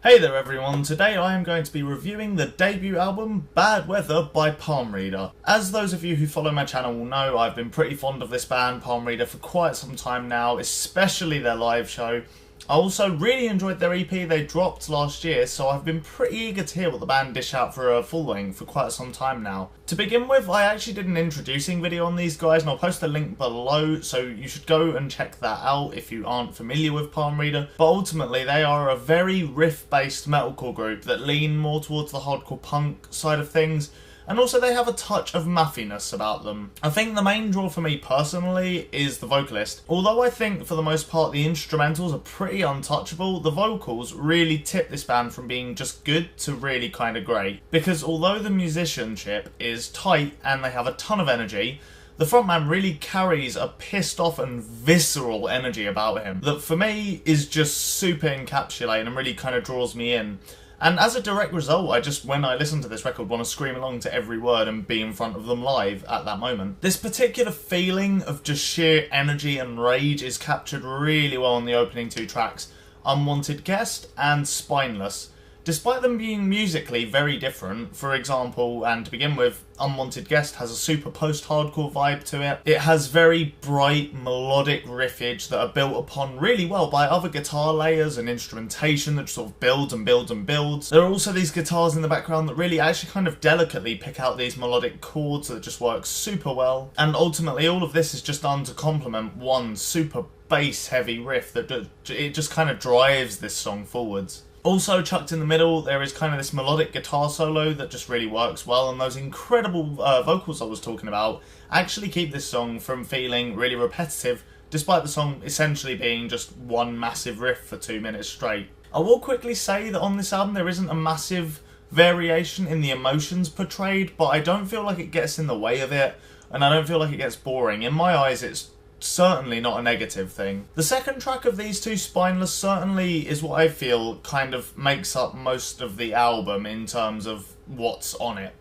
Hey there everyone, today I am going to be reviewing the debut album Bad Weather by Palm Reader. As those of you who follow my channel will know, I've been pretty fond of this band, Palm Reader, for quite some time now, especially their live show. I also really enjoyed their EP they dropped last year, so I've been pretty eager to hear what the band dish out for a full length for quite some time now. To begin with, I actually did an introducing video on these guys and I'll post a link below, so you should go and check that out if you aren't familiar with Palm Reader. But ultimately they are a very riff-based metalcore group that lean more towards the hardcore punk side of things. And also they have a touch of muffiness about them. I think the main draw for me personally is the vocalist. Although I think for the most part the instrumentals are pretty untouchable, the vocals really tip this band from being just good to really kind of great. Because although the musicianship is tight and they have a ton of energy, the frontman really carries a pissed off and visceral energy about him that for me is just super encapsulating and really kind of draws me in. And as a direct result, when I listen to this record, want to scream along to every word and be in front of them live at that moment. This particular feeling of just sheer energy and rage is captured really well on the opening two tracks, Unwanted Guest and Spineless. Despite them being musically very different, for example, and to begin with, Unwanted Guest has a super post-hardcore vibe to it. It has very bright, melodic riffage that are built upon really well by other guitar layers and instrumentation that sort of builds and builds and builds. There are also these guitars in the background that really actually kind of delicately pick out these melodic chords that just work super well. And ultimately all of this is just done to complement one super bass-heavy riff that it just kind of drives this song forwards. Also chucked in the middle there is kind of this melodic guitar solo that just really works well, and those incredible vocals I was talking about actually keep this song from feeling really repetitive, despite the song essentially being just one massive riff for 2 minutes straight. I will quickly say that on this album there isn't a massive variation in the emotions portrayed, but I don't feel like it gets in the way of it, and I don't feel like it gets boring. In my eyes it's certainly not a negative thing. The second track of these two, Spineless, certainly is what I feel kind of makes up most of the album in terms of what's on it.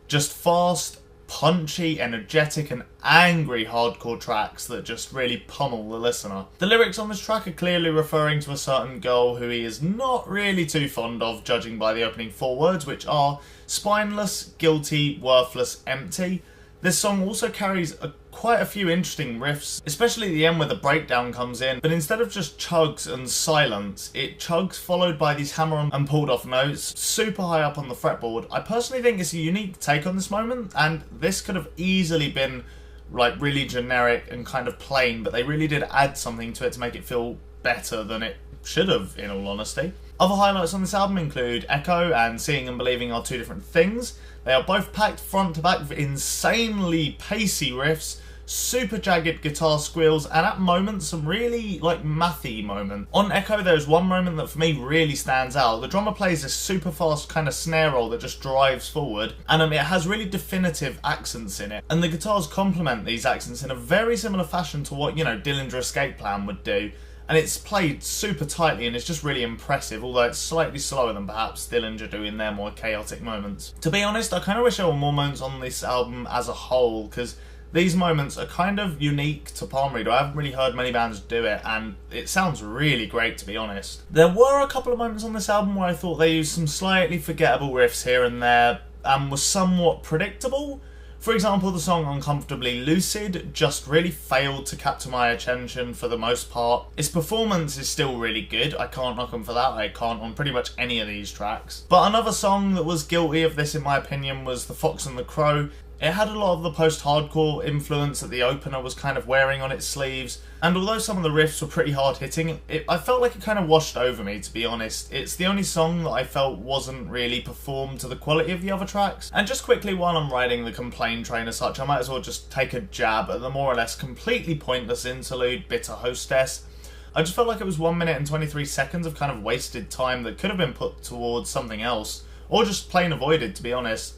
Just fast, punchy, energetic and angry hardcore tracks that just really pummel the listener. The lyrics on this track are clearly referring to a certain girl who he is not really too fond of, judging by the opening four words, which are spineless, guilty, worthless, empty. This song also carries quite a few interesting riffs, especially at the end where the breakdown comes in, but instead of just chugs and silence, it chugs followed by these hammer-on and pulled-off notes, super high up on the fretboard. I personally think it's a unique take on this moment, and this could have easily been like really generic and kind of plain, but they really did add something to it to make it feel better than it should have, in all honesty. Other highlights on this album include Echo and Seeing and Believing Are Two Different Things. They are both packed front to back with insanely pacey riffs, super jagged guitar squeals, and at moments some really mathy moments. On Echo there is one moment that for me really stands out. The drummer plays this super fast kind of snare roll that just drives forward, and it has really definitive accents in it. And the guitars complement these accents in a very similar fashion to what, Dillinger Escape Plan would do. And it's played super tightly and it's just really impressive, although it's slightly slower than perhaps Dillinger do in their more chaotic moments. To be honest, I kind of wish there were more moments on this album as a whole, because these moments are kind of unique to Palm Reader. I haven't really heard many bands do it, and it sounds really great, to be honest. There were a couple of moments on this album where I thought they used some slightly forgettable riffs here and there, and was somewhat predictable. For example, the song Uncomfortably Lucid just really failed to capture my attention for the most part. Its performance is still really good, I can't knock them for that, I can't on pretty much any of these tracks. But another song that was guilty of this in my opinion was The Fox and the Crow. It had a lot of the post-hardcore influence that the opener was kind of wearing on its sleeves, and although some of the riffs were pretty hard-hitting, I felt like it kind of washed over me, to be honest. It's the only song that I felt wasn't really performed to the quality of the other tracks. And just quickly, while I'm riding the complaint train as such, I might as well just take a jab at the more or less completely pointless interlude, Bitter Hostess. I just felt like it was 1 minute and 23 seconds of kind of wasted time that could have been put towards something else, or just plain avoided, to be honest.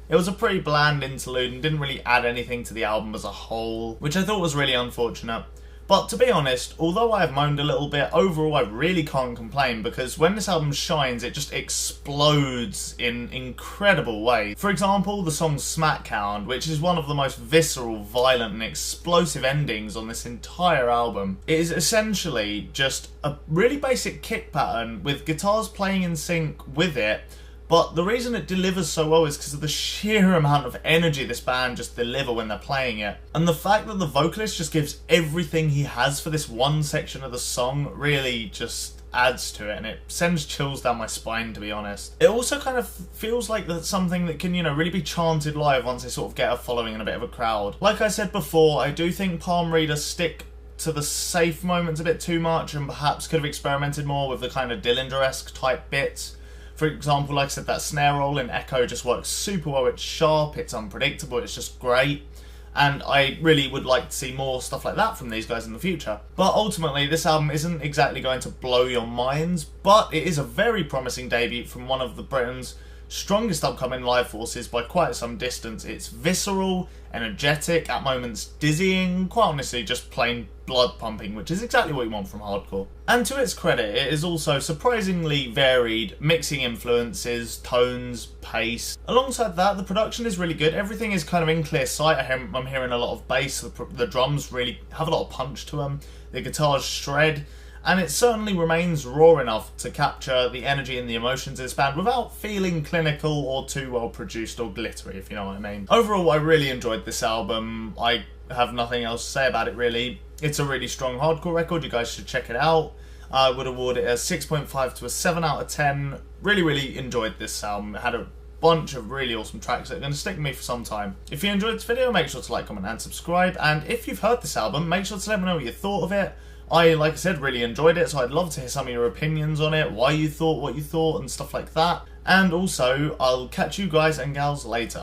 It was a pretty bland interlude and didn't really add anything to the album as a whole, which I thought was really unfortunate. But to be honest, although I have moaned a little bit, overall I really can't complain, because when this album shines, it just explodes in incredible ways. For example, the song Smackhound, which is one of the most visceral, violent and explosive endings on this entire album. It is essentially just a really basic kick pattern with guitars playing in sync with it. But the reason it delivers so well is because of the sheer amount of energy this band just deliver when they're playing it. And the fact that the vocalist just gives everything he has for this one section of the song really just adds to it, and it sends chills down my spine, to be honest. It also kind of feels like that's something that can, you know, really be chanted live once they sort of get a following and a bit of a crowd. Like I said before, I do think Palm Reader stick to the safe moments a bit too much and perhaps could have experimented more with the kind of Dillinger-esque type bits. For example, like I said, that snare roll in Echo just works super well. It's sharp, it's unpredictable, it's just great. And I really would like to see more stuff like that from these guys in the future. But ultimately, this album isn't exactly going to blow your minds, but it is a very promising debut from one of Britain's strongest upcoming live forces by quite some distance. It's visceral, energetic, at moments dizzying, quite honestly just plain blood pumping, which is exactly what you want from hardcore. And to its credit, it is also surprisingly varied, mixing influences, tones, pace. Alongside that, the production is really good. Everything is kind of in clear sight. I'm hearing a lot of bass, the drums really have a lot of punch to them, the guitars shred, and it certainly remains raw enough to capture the energy and the emotions of this band without feeling clinical or too well produced or glittery, if you know what I mean. Overall, I really enjoyed this album. I have nothing else to say about it, really. It's a really strong hardcore record. You guys should check it out. I would award it a 6.5 to a 7 out of 10. Really enjoyed this album. It had a bunch of really awesome tracks that are going to stick with me for some time. If you enjoyed this video, make sure to like, comment and subscribe. And if you've heard this album, make sure to let me know what you thought of it. Like I said, really enjoyed it, so I'd love to hear some of your opinions on it, why you thought what you thought and stuff like that. And also, I'll catch you guys and gals later.